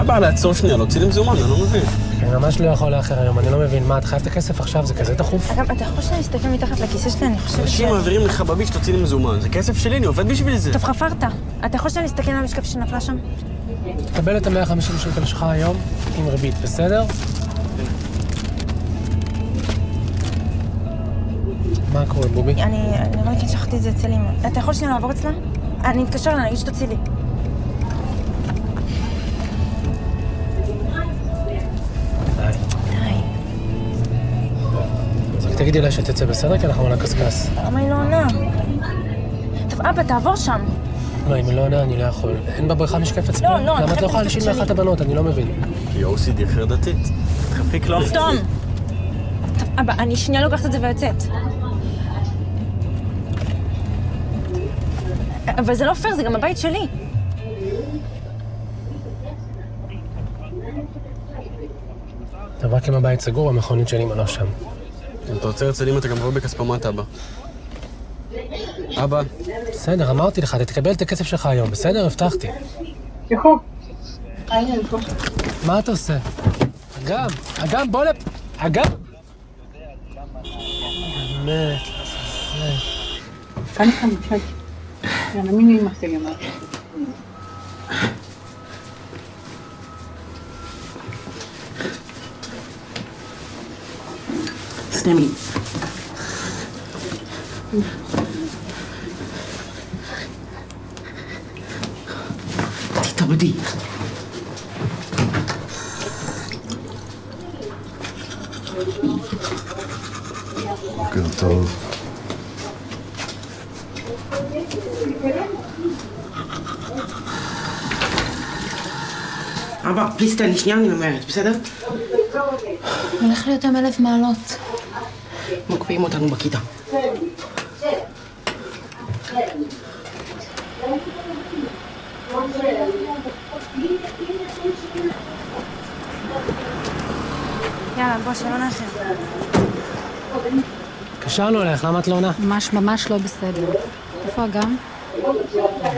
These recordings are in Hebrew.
אבא, לעצור שנייה, להוציא לי מזומן, אני לא מבין. אני ממש לא יכול לאחר היום, אני לא מבין. מה, אתה חייב את הכסף עכשיו? זה כזה דחוף? אגב, אתה יכול שאני אסתכל מתחת לכיסא שלי? אני חושבת אנשים מעבירים לך בביט שתוציא לי מזומן. זה כסף שלי, אני עובד בשביל זה. טוב, חפרת. אתה יכול שאני אסתכל על המשקף שנפלה שם? תקבל את ה-150 שקל שלך היום עם ריבית, בסדר? מה קורה, בובי? אני לא מכיר שכחתי את זה אצל אמא. אתה יכול שנייה לעבור אצלה? אני אתקשר לה, נגיד שתוציא לי. תגידי לה שתצא בסדר, כי אנחנו נקסקס. למה היא לא עונה? טוב, אבא, תעבור שם. לא, אם היא לא עונה, אני לא יכול. אין בבריכה משקפת ספרי? לא, למה את לא יכולה להשאיר לאחת הבנות? אני לא מבין. כי OCD חרדתית. תחפיק לא. סתום! טוב, אבא, אני שנייה לוקחת את זה ויוצאת. אבל זה לא פייר, זה גם הבית שלי. טוב, רק אם הבית סגור, המכונית שלי מה לא שם. אם אתה רוצה אצל אמא, אתה גם עובר בכספומט, אבא. אבא. בסדר, אמרתי לך, תקבל את הכסף שלך היום, בסדר? הבטחתי. יכול. מה אתה עושה? אגם, בוא לפה. אגם! באמת, כאן לך מושג. יאללה, מי נמח שלי אמרת? סנמי. תתאבדי. בוקר טוב. אבא, פליז תן לי שנייה, אני ממהרת, בסדר? הולך להיות 1000 מעלות. מקפיאים אותנו בכיתה. יאללה, בוא, שלא נאחר. קשרנו אליך, למה את לא עונה? ממש לא בסדר. איפה אגם?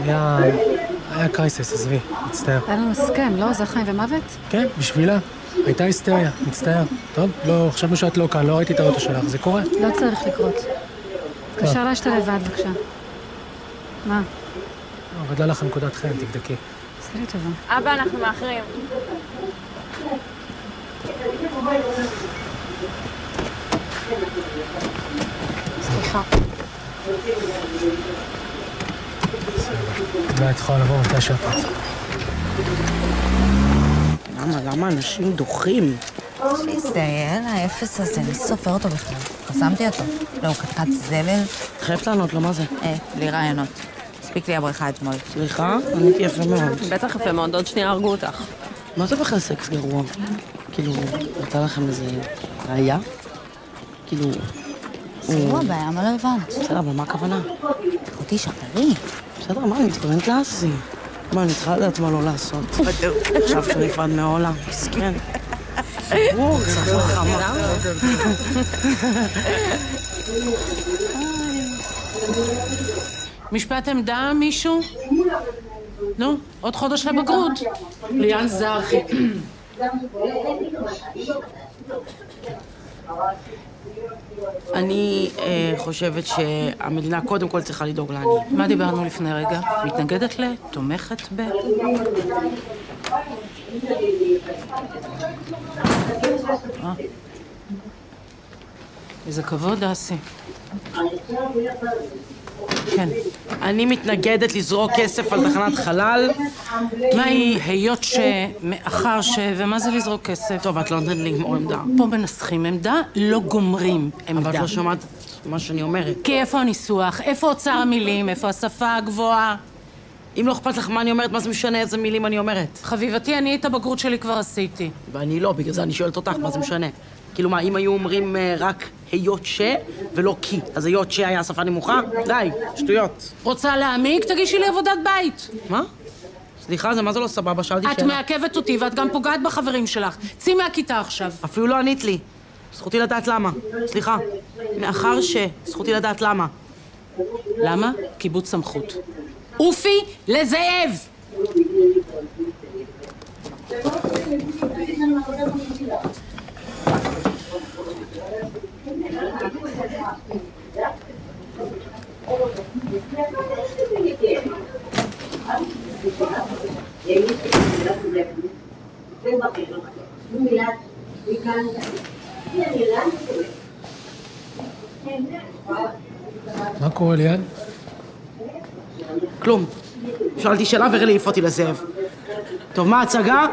היה קרייסס, עזבי, מצטער. היה לנו הסכם, לא? זה חיים ומוות? כן, בשבילה. הייתה היסטריה, מצטער. טוב, לא, חשבנו שאת לא כאן, לא ראיתי את האוטו שלך, זה קורה? לא צריך לקרות. קשר לה שאתה לבד, בבקשה. מה? גדלה לך נקודת חן, תבדקי. עשתה לי טובה. אבא, אנחנו מאחרים. סליחה. אולי את יכולה לבוא מתי שאת רוצה. למה אנשים דוחים? שיסתייל, האפס הזה, מי סופר אותו בכלל? חסמתי אותו. לא, הוא קטקט זבל. חייבת לענות לו, מה זה? בלי רעיונות. הספיק לי הבריכה אתמול. סליחה? עניתי יפה מאוד. בטח יפה מאוד, עוד שנייה הרגו אותך. מה זה בכלל סקס גרוע? כאילו, הייתה לכם איזה ראייה? כאילו... סיוע בעיה, מה לא הבנת? בסדר, אבל מה הכוונה? אחותי, שחררי. בסדר, מה, אני מתכוונת לעשי. מה, אני צריכה לדעת מה לא לעשות. עכשיו שנפרד מעולה. מסכן. ברור, צריך לחמה. משפט עמדה, מישהו? נו, עוד חודש לבגרות. ליאן זרחי. אני חושבת שהמדינה קודם כל צריכה לדאוג לעני. מה דיברנו לפני רגע? מתנגדת ל? תומכת ב? איזה כבוד, דאסי. כן. אני מתנגדת לזרוק כסף על תחנת חלל. מה היא היות מאחר ומה זה לזרוק כסף? טוב, את לא נותנת לי לגמור עמדה. פה מנסחים עמדה, לא גומרים עמדה. אבל את לא שומעת מה שאני אומרת. כי איפה הניסוח? איפה אוצר המילים? איפה השפה הגבוהה? אם לא אכפת לך מה אני אומרת, מה זה משנה איזה מילים אני אומרת? חביבתי, אני את הבגרות שלי כבר עשיתי. ואני לא, בגלל זה אני שואלת אותך, מה זה משנה? כאילו מה, אם היו אומרים רק היות ש ולא כי, אז היות ש היה שפה נמוכה? די, שטויות. רוצה להעמיק? תגישי לי עבודת בית. מה? סליחה, זה מה זה לא סבבה? שאלתי את מעכבת אותי ואת גם פוגעת בחברים שלך. צאי מהכיתה עכשיו. אפילו לא ענית לי. זכותי לדעת למה. סליחה. מאחר זכותי לדעת למה. למה? קיבוץ סמכות. אופי לזאב! מה קורה, ליאן? כלום. שאלתי שאלה והראה לי אותי לזאב. טוב, מה ההצגה?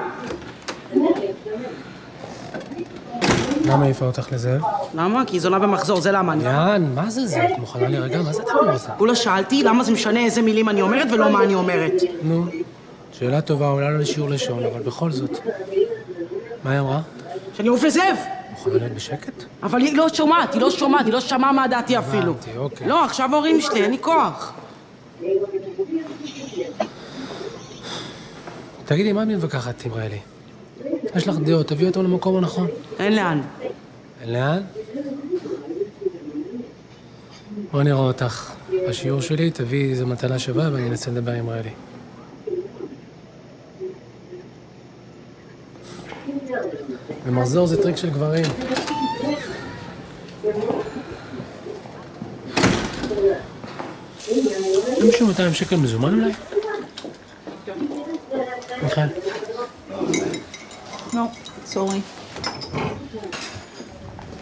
למה העיפה אותך לזאב? למה? כי היא זונה במחזור, זה למה אני... ליאן, מה זה? את מוכנה להירגע? מה זה הדבר הזה? כולה שאלתי למה זה משנה איזה מילים אני אומרת ולא מה אני אומרת. נו, שאלה טובה, עולה לו לשיעור לשון, אבל בכל זאת. מה היא אמרה? שאני אעוף לזאב! מוכנה להיות בשקט? אבל היא לא שומעת, היא לא שמעה מה דעתי אפילו. הבנתי, אוקיי. לא, עכשיו ההורים שלי, אין לי כוח. תגידי, מה אני מתווכחת עם ריילי? יש לך דעות, תביאי אותו למקום הנכון. אין לאן. אין לאן? בואי נראה אותך. בשיעור שלי תביאי איזו מטלה שווה ואני אנסה לדבר עם ריילי. ומחזור זה טריק של גברים. מישהו 200 שקל מזומן אולי? מיכל. לא, סורי.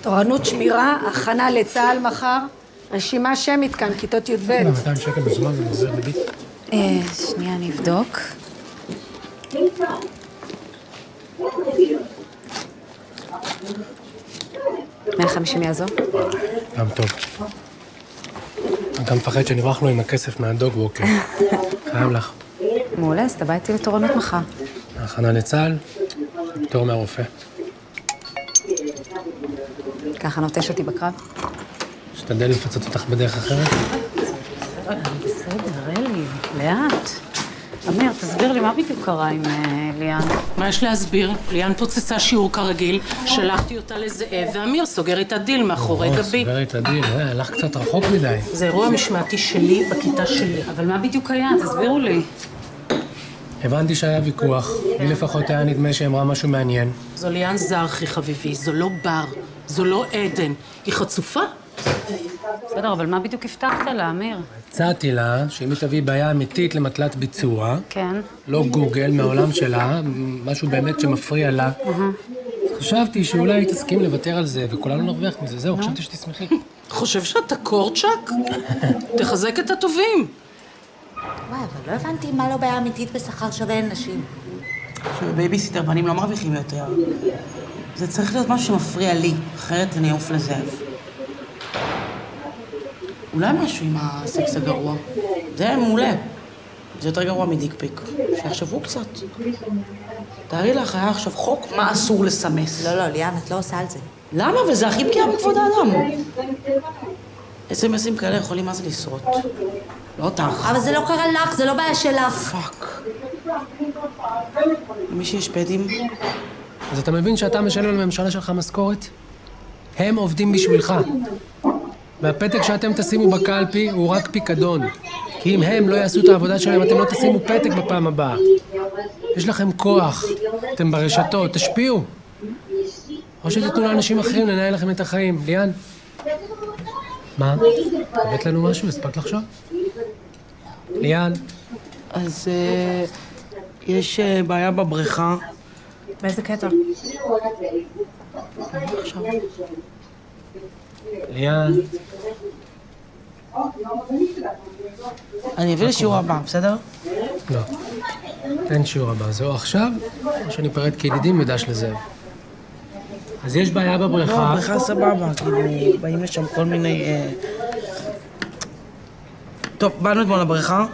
תורנות שמירה, הכנה לצה"ל מחר, רשימה שמית כאן, כיתות י"ב. 200 שקל מזומן זה מוזר בביט. שנייה, אני אבדוק. $150 יעזור? גם טוב. אתה מפחד שנברח לו עם הכסף מהדוג ווקר. חייב לך. מעולה, אז אתה בא איתי לתורנות מחר. הכנה לצה"ל, פטור מהרופא. ככה נוטש אותי בקרב? שתדע לפצות אותך בדרך אחרת? בסדר, אלי, לאט. אמיר, תסביר לי מה בדיוק קרה עם ליאן. מה יש להסביר? ליאן פוצצה שיעור כרגיל, שלחתי אותה לזאב, ואמיר סוגר איתה דיל מאחורי גבי. סוגר איתה דיל, הלך קצת רחוק מדי. זה אירוע משמעתי שלי בכיתה שלי. אבל מה בדיוק היה? תסבירו לי. הבנתי שהיה ויכוח, לי לפחות היה נדמה שאמרה משהו מעניין. זו ליאן זרחי, חביבי, זו לא בר, זו לא עדן, היא חצופה. בסדר, אבל מה בדיוק הבטחת לה, אמיר? הצעתי לה שאם היא תביא בעיה אמיתית למטלת ביצוע, כן. לא גוגל, מהעולם שלה, משהו באמת שמפריע לה, חשבתי שאולי היא תסכים לוותר על זה וכולנו נרוויח מזה. זהו, חשבתי שתשמחי. חושב שאתה קורצ'ק? תחזק את הטובים. וואי, אבל לא הבנתי מה לא בעיה אמיתית בשכר שווה לנשים. שבבייביסיטר בנים לא מרוויחים יותר. זה צריך להיות משהו שמפריע לי, אחרת אני אעוף לזאב. אולי משהו עם הסקס הגרוע. זה מעולה. זה יותר גרוע מדיק פיק. שיחשבו קצת. תארי לך, היה עכשיו חוק מה אסור לסמס. לא, ליאן, את לא עושה על זה. למה? וזה הכי פגיעה בכבוד האדם. אס.אם.אסים כאלה יכולים מה זה לשרוט. לא אותך. אבל זה לא קרה לך, זה לא בעיה שלך. פאק. למי שיש פדים? אז אתה מבין שאתה משלם לממשלה שלך משכורת? הם עובדים בשבילך. והפתק שאתם תשימו בקלפי הוא רק פיקדון. כי אם הם לא יעשו את העבודה שלהם, אתם לא תשימו פתק בפעם הבאה. יש לכם כוח, אתם ברשתות, תשפיעו. או שתתנו לאנשים אחרים לנהל לכם את החיים. ליאן? מה? הבאת לנו משהו? הספקת לחשוב? ליאן? אז יש בעיה בבריכה. באיזה קטע? עכשיו. ליאן? אני אביא לשיעור הבא, בסדר? לא. אין שיעור הבא. זהו עכשיו, או שאני פרד כידידים ודש לזאב. אז יש בעיה בבריכה. לא, בריכה סבבה, כאילו, באים לשם כל מיני... טוב, באנו אתמול לבריכה.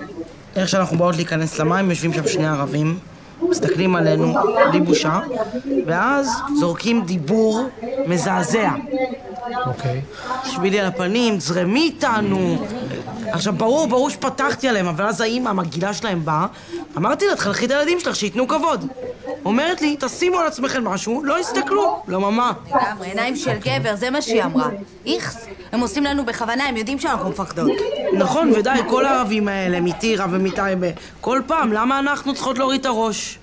איך שאנחנו באות להיכנס למים, יושבים שם שני ערבים, מסתכלים עלינו, בלי בושה, ואז זורקים דיבור מזעזע. אוקיי. שבילי על הפנים, זרמי איתנו. עכשיו, ברור שפתחתי עליהם, אבל אז האמא, המגעילה שלהם באה, אמרתי לה, תחנכי את הילדים שלך, שייתנו כבוד. אומרת לי, תשימו על עצמכם משהו, לא יסתכלו. לא, ממה. לגמרי, עיניים של גבר, זה מה שהיא אמרה. איכס, הם עושים לנו בכוונה, הם יודעים שאנחנו מפחדות. נכון, ודי, כל הערבים האלה, מטירה ומטייבה, כל פעם, למה אנחנו צריכות להוריד את הראש?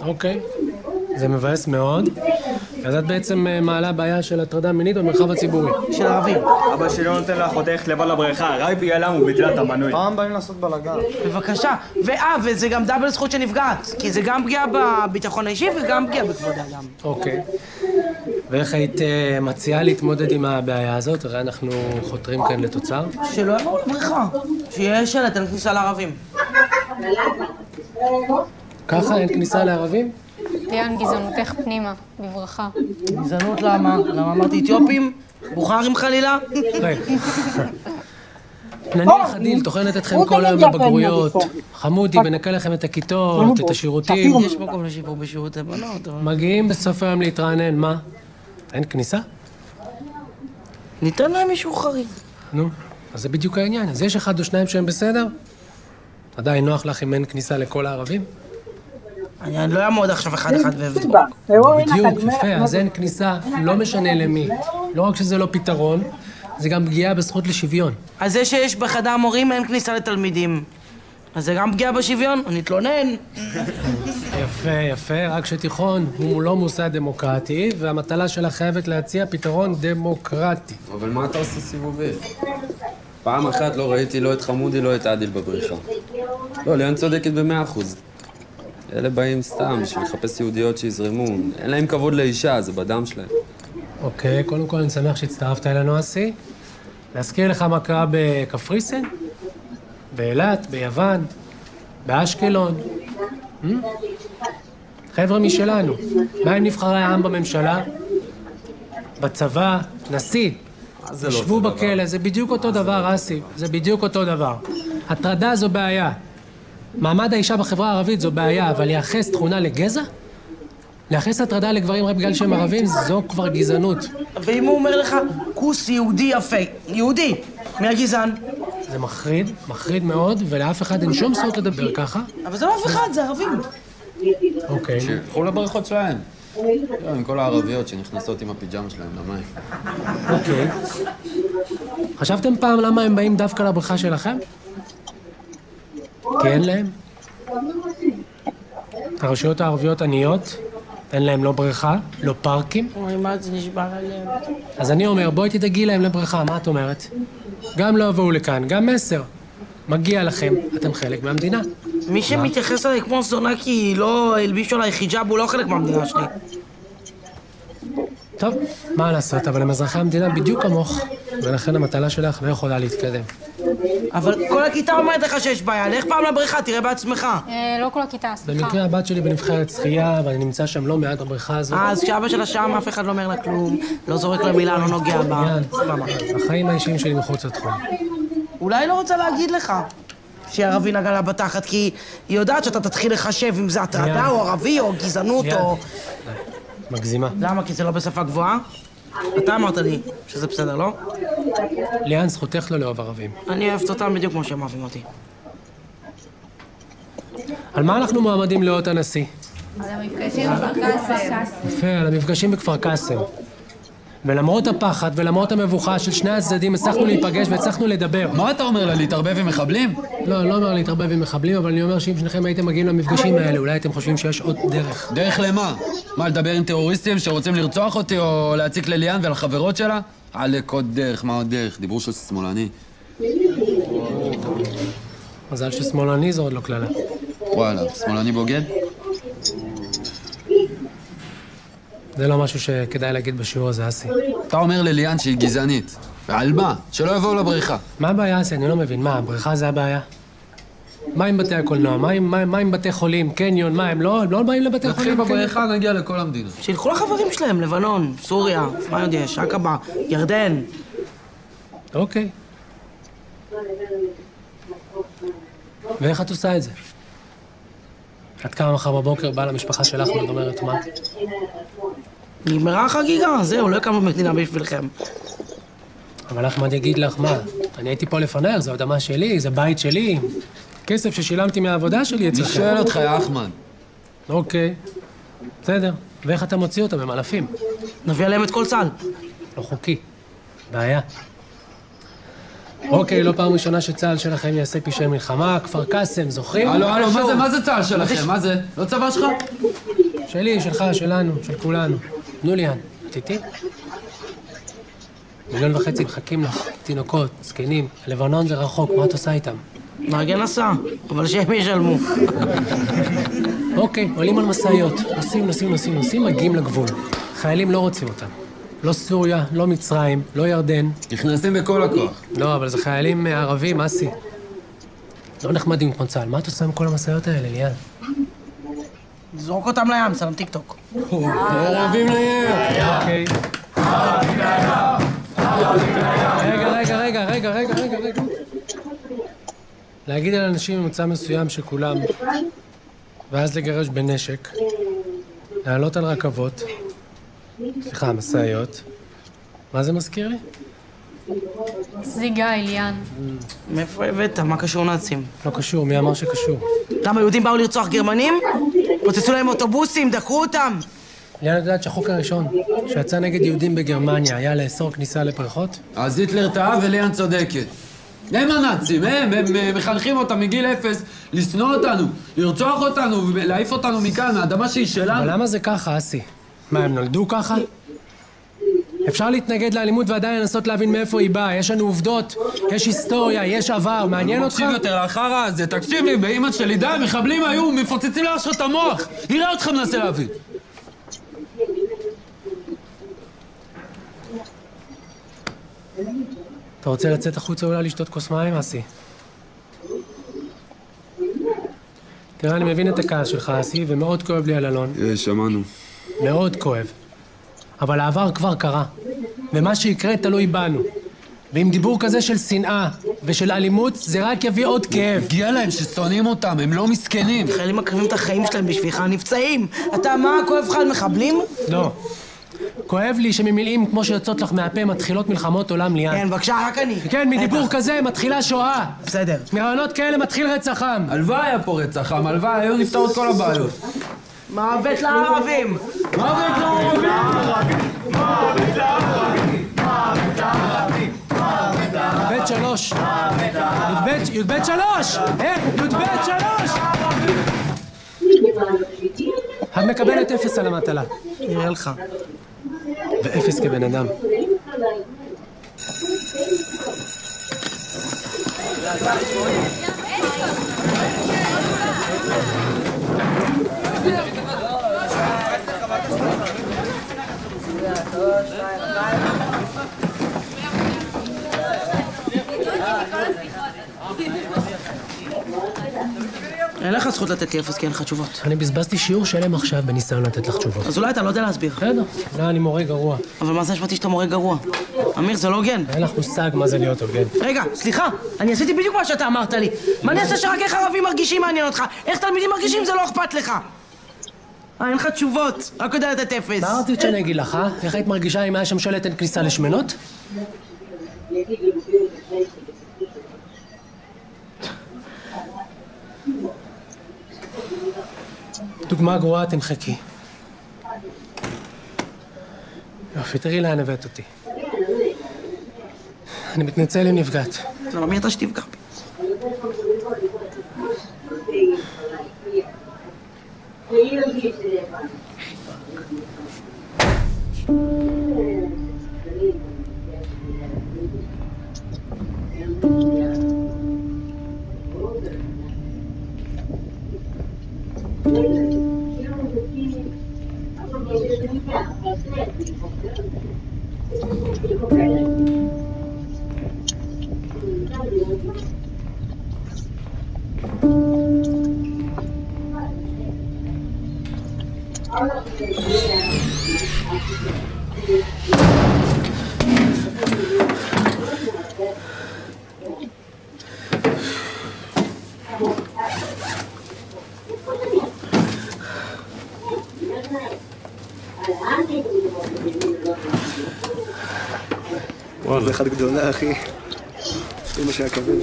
אוקיי. זה מבאס מאוד. אז את בעצם מעלה בעיה של הטרדה מינית במרחב הציבורי. של ערבים. אבא שלי לא נותן לאחותך לבד לבריכה, רק בגללם הוא ביטל את המנוי. פעם באים לעשות בלאגן. בבקשה. וזה גם דאבל זכות שנפגעת, כי זה גם פגיעה בביטחון האישי וגם פגיעה בכבוד האדם. אוקיי. ואיך היית מציעה להתמודד עם הבעיה הזאת? הרי אנחנו חותרים כאן לתוצר. שלא יבואו לבריכה. שיהיה שלט, אין כניסה לערבים. ככה אין כניסה לערבים? ליאן, גזענותך פנימה, בברכה. גזענות למה? למה אמרתי אתיופים? בוכרים חלילה? נניח הדיל, טוחנת אתכם כל היום בבגרויות. חמודי, ונקה לכם את הכיתות, את השירותים. יש מקום לשיפור בשירותי בנות. מגיעים בסוף היום להתרענן, מה? אין כניסה? ניתן להם אישור חריג. נו, אז זה בדיוק העניין. אז יש אחד או שניים שהם בסדר? עדיין נוח לך אם אין כניסה לכל הערבים? אני לא אעמוד עכשיו אחד ואבדוק. בדיוק, יפה, אז אין כניסה, לא משנה למי. לא רק שזה לא פתרון, זה גם פגיעה בזכות לשוויון. אז זה שיש בחדר מורים אין כניסה לתלמידים. אז זה גם פגיעה בשוויון? אני אתלונן. יפה, יפה, רק שתיכון הוא לא מוסד דמוקרטי, והמטלה שלה חייבת להציע פתרון דמוקרטי. אבל מה אתה עושה סיבובים? פעם אחת לא ראיתי לא את חמודי, לא את עדיל בבריכה. לא, ליאן צודקת ב100%. אלה באים סתם בשביל לחפש יהודיות שיזרמו. אין להם כבוד לאישה, זה בדם שלהם. אוקיי, קודם כל אני שמח שהצטרפת אלינו, אסי. להזכיר לך מה קרה בקפריסין? באילת, ביוון, באשקלון. חבר'ה משלנו, מה עם נבחרי העם בממשלה? בצבא, נשיא. ישבו בכלא, זה בדיוק אותו דבר, אסי. זה בדיוק אותו דבר. הטרדה זו בעיה. מעמד האישה בחברה הערבית זו בעיה, אבל לייחס תכונה לגזע? לייחס הטרדה לגברים רק בגלל שהם ערבים, זו כבר גזענות. ואם הוא אומר לך, כוס יהודי יפה, יהודי, מי הגזען? זה מחריד, מחריד מאוד, ולאף אחד אין שום זכות לדבר ככה. אבל זה לא אף אחד, זה ערבים. אוקיי. שילכו לבריכות שלהם. עם כל הערביות שנכנסות עם הפיג'מה שלהם למים. אוקיי. חשבתם פעם למה הם באים דווקא לבריכה שלכם? כי אין להם. הרשויות הערביות עניות, אין להם לא בריכה, לא פארקים. אוי, מה זה נשבר עליהם? אז אני אומר, בואי תדאגי להם לבריכה, מה את אומרת? גם לא יבואו לכאן, גם מסר. מגיע לכם, אתם חלק מהמדינה. מי שמתייחס אליי כמו זונה כי לא הלבישו עליי חיג'אב הוא לא חלק מהמדינה שלי. טוב, מה לעשות, אבל הם אזרחי המדינה בדיוק כמוך, ולכן המטלה שלך לא יכולה להתקדם. אבל כל הכיתה אומרת לך שיש בעיה, לך פעם לבריכה, תראה בעצמך. לא כל הכיתה, סליחה. במקרה הבת שלי בנבחרת שחייה, ואני נמצא שם לא מעט בבריכה הזו. אז כשאבא שלה שם, אף אחד לא אומר לה כלום, לא זורק לה מילה, לא נוגע בה. החיים האישיים שלי מחוץ לתחום. אולי לא רוצה להגיד לך שערבי נגע לה בתחת, כי היא יודעת שאתה תתחיל לחשב אם זה הטרדה או ערבי או גזענות או... מגזימה. למה? כי זה לא בשפה גבוהה? אתה אמרת לי שזה בסדר, לא? ליאן, זכותך לא לאהוב ערבים. אני אוהבת אותם בדיוק כמו שהם אוהבים אותי. על מה אנחנו מועמדים לאות הנשיא? על המפגשים בכפר קאסם. יפה, על המפגשים בכפר קאסם. ולמרות הפחד ולמרות המבוכה של שני הצדדים, הצלחנו להיפגש והצלחנו לדבר. מה אתה אומר לה, להתערבב עם מחבלים? לא, אני לא אומר להתערבב עם מחבלים, אבל אני אומר שאם שניכם הייתם מגיעים למפגשים האלה, אולי אתם חושבים שיש עוד דרך. דרך למה? מה, לדבר עם טרוריסטים שרוצים לרצוח אותי או להציק לליאן ולחברות שלה? עלק עוד דרך, מה עוד דרך? דיברו של שמאלני. מזל ששמאלני זו עוד לא כללה. וואלה, שמאלני בוגד? זה לא משהו שכדאי להגיד בשיעור הזה, אסי. אתה אומר לליאן שהיא גזענית. ועל מה? שלא יבואו לבריכה. מה הבעיה, אסי? אני לא מבין. מה, הבריכה זה הבעיה? מה עם בתי הקולנוע? מה עם בתי חולים? קניון? מה, הם לא באים לבתי חולים? נתחיל בבריכה, נגיע לכל המדינה. שילכו לחברים שלהם, לבנון, סוריה, מה עוד יש? עקבה, ירדן. אוקיי. ואיך את עושה את זה? את קמה מחר בבוקר, באה למשפחה של אחמד, אומרת מה? נגמרה החגיגה, זהו, לא הקמנו מדינה בשבילכם. אבל אחמד יגיד לך מה? אני הייתי פה לפניך, זו אדמה שלי, זה בית שלי. כסף ששילמתי מהעבודה שלי אצלכם. אני שואל אותך, יא אחמד. אוקיי. בסדר. ואיך אתה מוציא אותם? הם אלפים. נביא עליהם את כל צה"ל. לא חוקי. בעיה. אוקיי, לא פעם ראשונה שצה"ל שלכם יעשה פשעי מלחמה, כפר קאסם, זוכרים? הלו, מה זה צה"ל שלכם? מה זה? לא צבא שלך? שלי, שלך, שלנו, של כולנו. תנו ליאן, את איתי? 1.5 מיליון מחכים לך, תינוקות, זקנים. לבנון זה רחוק, מה את עושה איתם? מארגן הסעה, אבל שהם ישלמו. אוקיי, עולים על מסעיות. נוסעים, מגיעים לגבול. חיילים לא רוצים אותם. לא סוריה, לא מצרים, לא ירדן. נכנסים בכל הכוח. לא, אבל זה חיילים ערבים, אסי. לא נחמדים כמו צה"ל. מה את עושה עם כל המסעיות האלה, ליאן? זרוק אותם לים, צלם טיקטוק. ערבים לים! אוקיי. רגע. להגיד על אנשים ממוצא מסוים שכולם, ואז לגרש בנשק, לעלות על רכבות, סליחה, מסעיות. מה זה מזכיר לי? זה גיא, ליאן. מאיפה הבאת? מה קשור נאצים? לא קשור, מי אמר שקשור? למה, יהודים באו לרצוח גרמנים? פוצצו להם אוטובוסים, דקרו אותם. ליאן, את יודעת שהחוק הראשון שיצא נגד יהודים בגרמניה היה לאסור כניסה לפרחות? אז היטלר טעה וליאן צודקת. הם הנאצים, הם מחנכים אותם מגיל 0 לשנוא אותנו, לרצוח אותנו ולהעיף אותנו מכאן, מהאדמה שהיא שלנו. אבל למה זה ככה, אסי? מה, הם נולדו ככה? אפשר להתנגד לאלימות ועדיין לנסות להבין מאיפה היא באה. יש לנו עובדות, יש היסטוריה, יש עבר. מעניין אותך? תקשיב יותר לאחר הזה, תקשיב לי, באמא שלי, די, מחבלים היו, מפוצצים לאח שלך את המוח. נראה אותך מנסה להבין. אתה רוצה לצאת החוצה אולי לשתות כוס מים, אסי? תראה, אני מבין את הכעס שלך, אסי, ומאוד כואב לי על אלון. שמענו. מאוד כואב. אבל העבר כבר קרה, ומה שיקרה תלוי בנו. ועם דיבור כזה של שנאה ושל אלימות, זה רק יביא עוד כאב. הגיע להם ששונאים אותם, הם לא מסכנים. חיילים מקריבים את החיים שלהם בשבילך, נפצעים. אתה, מה, כואב לך על מחבלים? לא. כואב לי שממילים כמו שיוצאות לך מהפה מתחילות מלחמות עולם, ליאן. כן, בבקשה, רק אני. כן, מדיבור כזה מתחילה שואה. בסדר. מרעיונות כאלה מתחיל רצח עם. הלוואי היה פה רצח עם, הלוואי, היו נפתור את כל הבעיות. מוות לערבים! מוות לערבים! י"ב 3! י"ב 3! איך? י"ב 3! את מקבלת 0 על המטלה. נראה לך. ו0 כבן אדם. אין לך זכות לתת לי 0 כי אין לך תשובות. אני בזבזתי שיעור שלם עכשיו בניסיון לתת לך תשובות. אז אולי אתה לא יודע להסביר. בסדר. לא, אני מורה גרוע. אבל מה זה נשמעתי שאתה מורה גרוע? אמיר, זה לא הוגן. אין לך מושג מה זה להיות הוגן. רגע, סליחה, אני עשיתי בדיוק מה שאתה אמרת לי. מה אני אעשה שרק איך ערבים מרגישים מעניין אותך? איך תלמידים מרגישים זה לא אכפת לך. אין לך תשובות, רק יודע לתת 0. מה רצית שאני אגיד לך, אה? איך היית מרגישה אם היה שם שלט אין כניסה לשמנות? דוגמה גרועה, תמחקי. יופי, תראי לאן הבאת אותי. אני מתנצל אם נפגעת. זה לא מי אתה שתפגע בי. זה אחת גדולה, אחי. אמא שהיה כבד.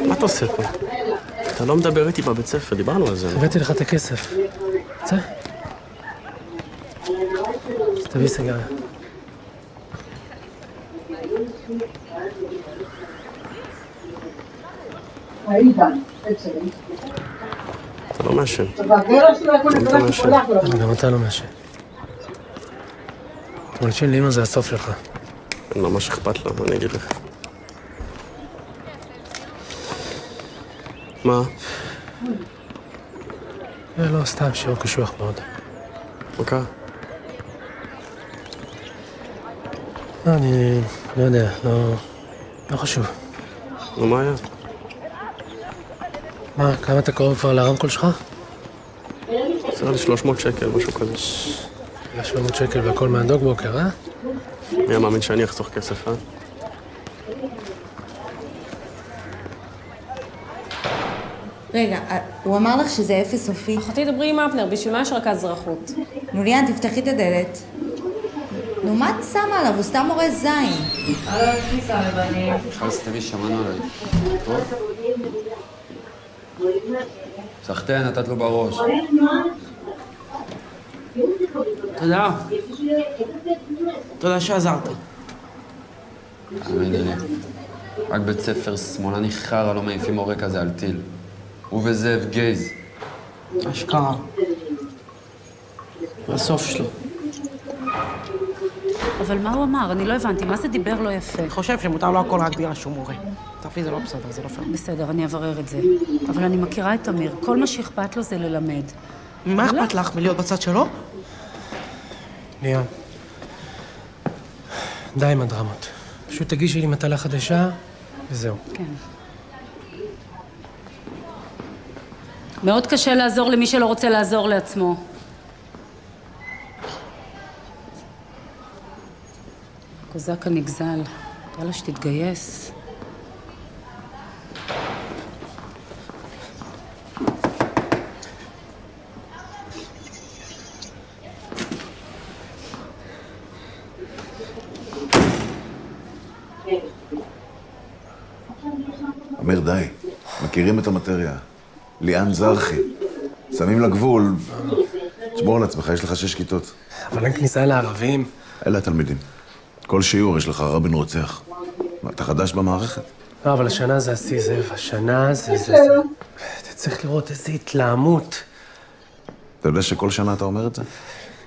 מה אתה עושה פה? אתה לא מדבר איתי בבית ספר, דיברנו על זה. הבאתי לך את הכסף. רוצה? אז תביא סיגריה. אתה לא מעשן. גם אתה לא מעשן. מלשין לאמא זה הסוף שלך. אין ממש אכפת לה, אני אגיד לך. מה? זה לא, סתם שיעור קשוח מאוד. מה קרה? אני לא יודע, לא חשוב. נו, מה היה? מה, כמה אתה קרוב כבר לרמקול שלך? זה לי 300 שקל, משהו כזה. 700 שקל והכל מהדוג בוקר, אה? מי המאמין שאני אחסוך כסף, אה? רגע, הוא אמר לך שזה אפס סופי? אחותי, דברי עם אבנר, בשביל מה יש רכז אזרחות? נו ליאן, תפתחי את הדלת. נו, מה את שמה עליו? הוא סתם מורה זין. כניסה לבנים. בכלל סתמי, שמענו עליי. טוב? סחטיין, נתת לו בראש. תודה. תודה שעזרת. אמן לי. רק בית ספר שמאלני חרא לא מעיפים מורה כזה על טיל. הוא וזאב גייז. אשכרה. בסוף שלו. אבל מה הוא אמר? אני לא הבנתי. מה זה דיבר לא יפה? אני חושב שמותר לו הכל רק בגלל שהוא מורה. תפי זה לא בסדר, זה לא פייר. בסדר, אני אברר את זה. אבל אני מכירה את אמיר. כל מה שאכפת לו זה ללמד. מה אכפת לך מלהיות בצד שלו? ליאן, די עם הדרמות. פשוט תגישי לי מטלה חדשה, וזהו. כן. מאוד קשה לעזור למי שלא רוצה לעזור לעצמו. הקוזק הנגזל, יאללה שתתגייס. אמיר, די. מכירים את המטריה. ליאן זרחי. שמים לגבול. תשמור על עצמך, יש לך 6 כיתות. אבל אין כניסה לערבים. אלה התלמידים. כל שיעור יש לך רבין רוצח. אתה חדש במערכת? לא, אבל השנה זה השיא, זאב. השנה זה... אתה צריך לראות איזו התלהמות. אתה יודע שכל שנה אתה אומר את זה?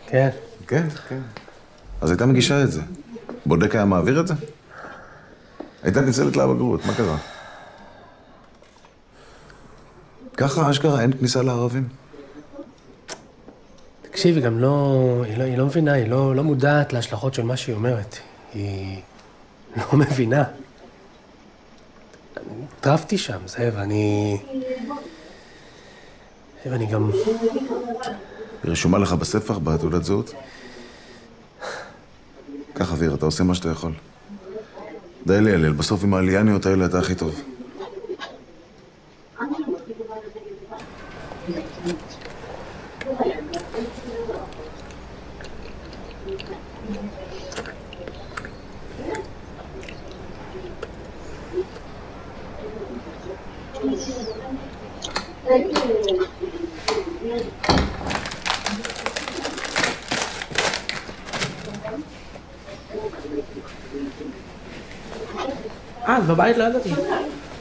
כן. כן, כן. אז הייתה מגישה את זה. בודק היה מעביר את זה? הייתה ניצלת לבגרות, מה קרה? ככה, אשכרה, אין כניסה לערבים. תקשיבי, גם היא לא מבינה, היא לא מודעת להשלכות של מה שהיא אומרת. היא לא מבינה. טרפתי שם, זאב, אני גם... היא רשומה לך בספח, בתעודת זהות? ככה, אביר, אתה עושה מה שאתה יכול. די לי, בסוף עם העלייניות האלה אתה הכי טוב. את בבית לא ידעתי.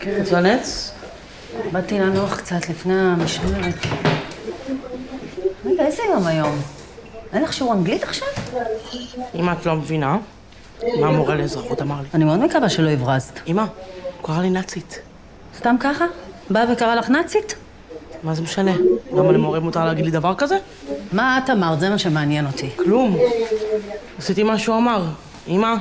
כן. את לנץ? באתי לנוח קצת לפני המשמרת. רגע, איזה יום היום? אין לך שיעור אנגלית עכשיו? אם את לא מבינה, מה המורה לאזרחות אמר לי? אני מאוד מקווה שלא הברזת. אמא, הוא קרא לי נאצית. סתם ככה? באה וקרא לך נאצית? מה זה משנה? למה למורה מותר להגיד לי דבר כזה? מה את אמרת? זה מה שמעניין אותי. כלום. עשיתי מה שהוא אמר. אמא.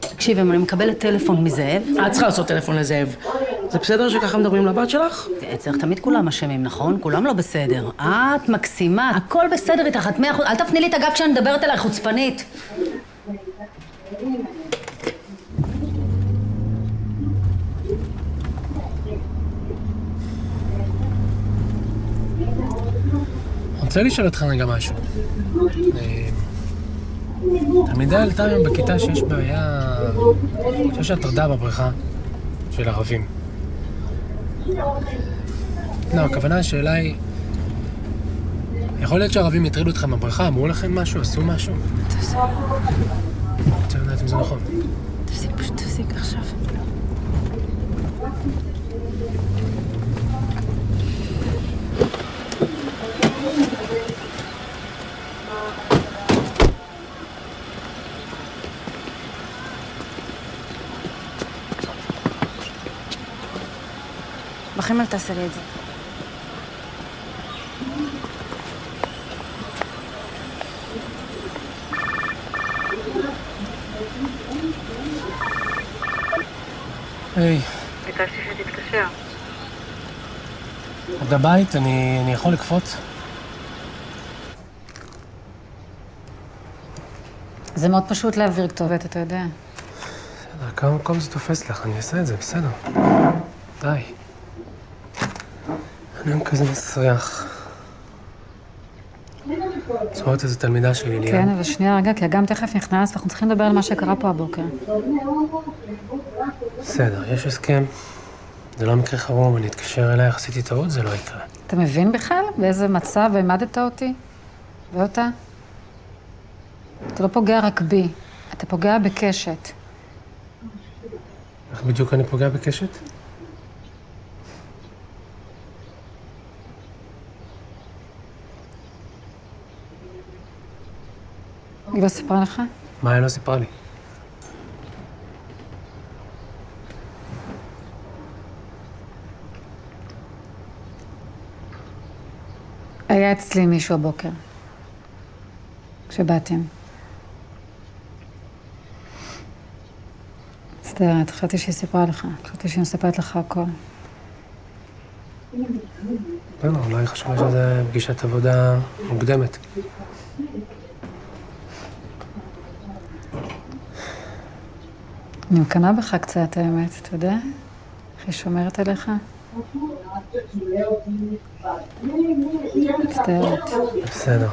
תקשיב, אם אני מקבלת טלפון מזאב... את צריכה לעשות טלפון לזאב. זה בסדר שככה מדברים לבת שלך? צריך תמיד כולם אשמים, נכון? כולם לא בסדר. את מקסימה, הכל בסדר איתך, את 100%. אל תפני לי את הגב כשאני מדברת עליי, חוצפנית. רוצה לשאול אותך רגע משהו. תלמידה עלתה היום בכיתה שיש בעיה... שיש הטרדה בבריכה של ערבים. לא, הכוונה השאלה היא... יכול להיות שהערבים יטרידו אתכם בבריכה, אמרו לכם משהו, עשו משהו? תפסיק. רוצה לדעת אם זה נכון. תפסיק, פשוט תפסיק עכשיו. בחיים אל תעשה לי את זה. היי. ביקשתי שתתקשר. עד הבית, אני יכול לקפוץ? זה מאוד פשוט להעביר כתובת, אתה יודע. בסדר, כמה מקום זה תופס לך, אני אעשה את זה, בסדר. די. אני היום כזה מסריח. זוכרת איזו תלמידה שלי, ליאן? כן, אבל שנייה רגע, כי אגם תכף נכנס, ואנחנו צריכים לדבר על מה שקרה פה הבוקר. בסדר, יש הסכם. זה לא מקרה חירום, אני אתקשר אלייך, עשיתי טעות, זה לא יקרה. אתה מבין בכלל באיזה מצב העמדת אותי? ואותה? אתה לא פוגע רק בי, אתה פוגע בקשת. איך בדיוק אני פוגע בקשת? היא לא סיפרה לך? מה היא לא סיפרה לי? היה אצלי מישהו הבוקר, כשבאתם. מצטערת, חשבתי שהיא סיפרה לך, חשבתי שהיא מספרת לך הכל. לא, אולי חשבה שזה פגישת עבודה מוקדמת. אני מקנה בך קצת, האמת, אתה יודע? איך היא שומרת עליך? מצטערת. בסדר.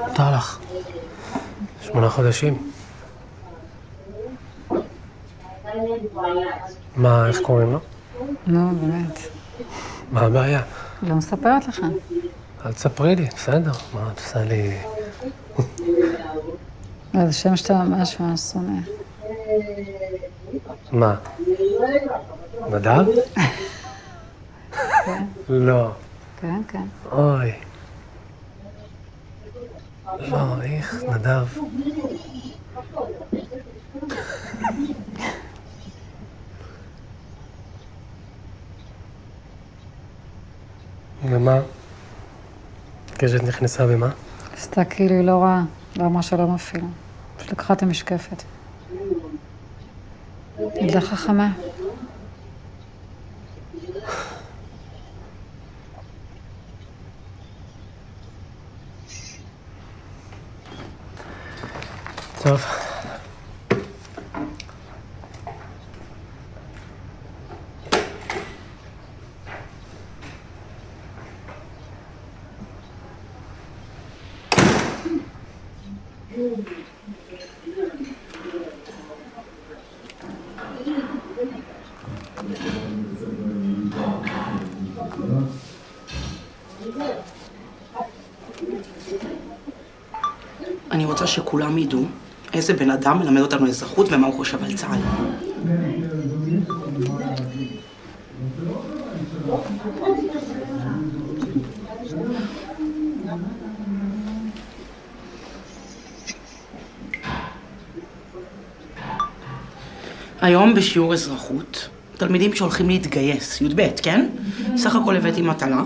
מותר לך. 8 חודשים. מה, איך קוראים לו? נו, באמת. מה הבעיה? לא מספרת לך. אל תספרי לי, בסדר. מה, את עושה לי... זה שם שאתה ממש שונא. מה? נדב? כן. לא. כן, כן. אוי. לא, איך, נדב. ומה? קשת נכנסה במה? עשתה כאילו היא לא רעה, לא אמרה שלום אפילו. פשוט לקחה את המשקפת. ילדה חכמה. טוב. אני רוצה שכולם ידעו איזה בן אדם מלמד אותנו אזרחות ומה הוא חושב על צה"ל. היום בשיעור אזרחות, תלמידים שהולכים להתגייס, י"ב, כן? סך הכל הבאתי מטלה.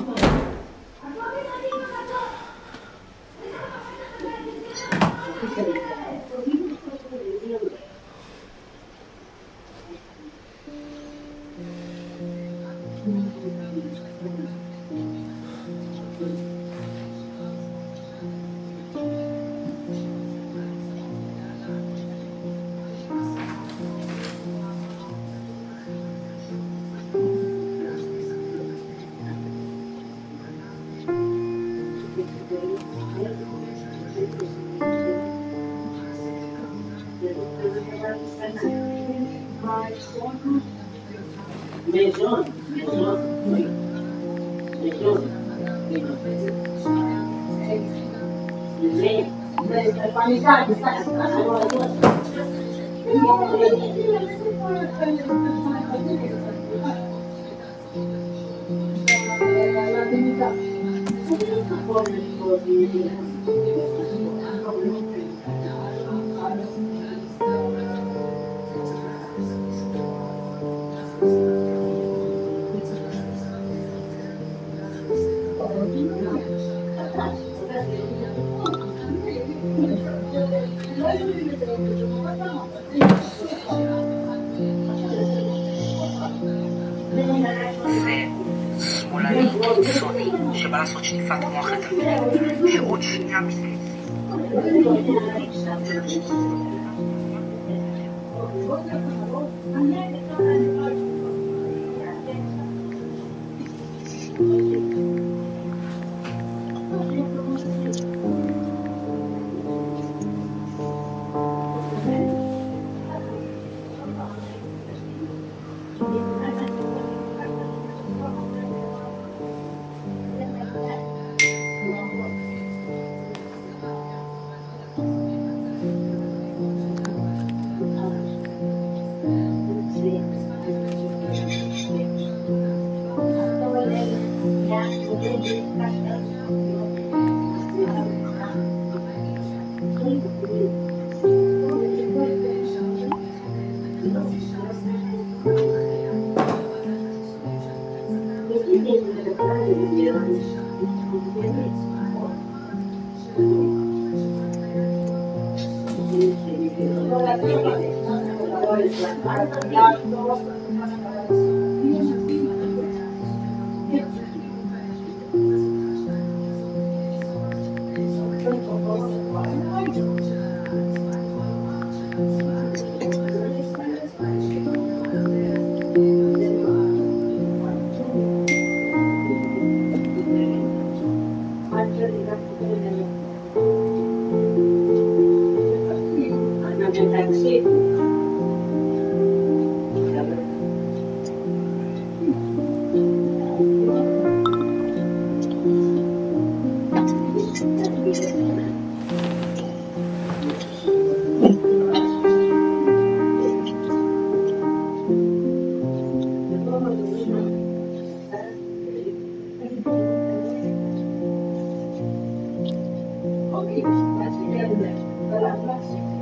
שמאלני קיצוני שבא לעשות שטיפת מוח לתלמידים שעוד שנייה מסתכלים. Okay, that's the end.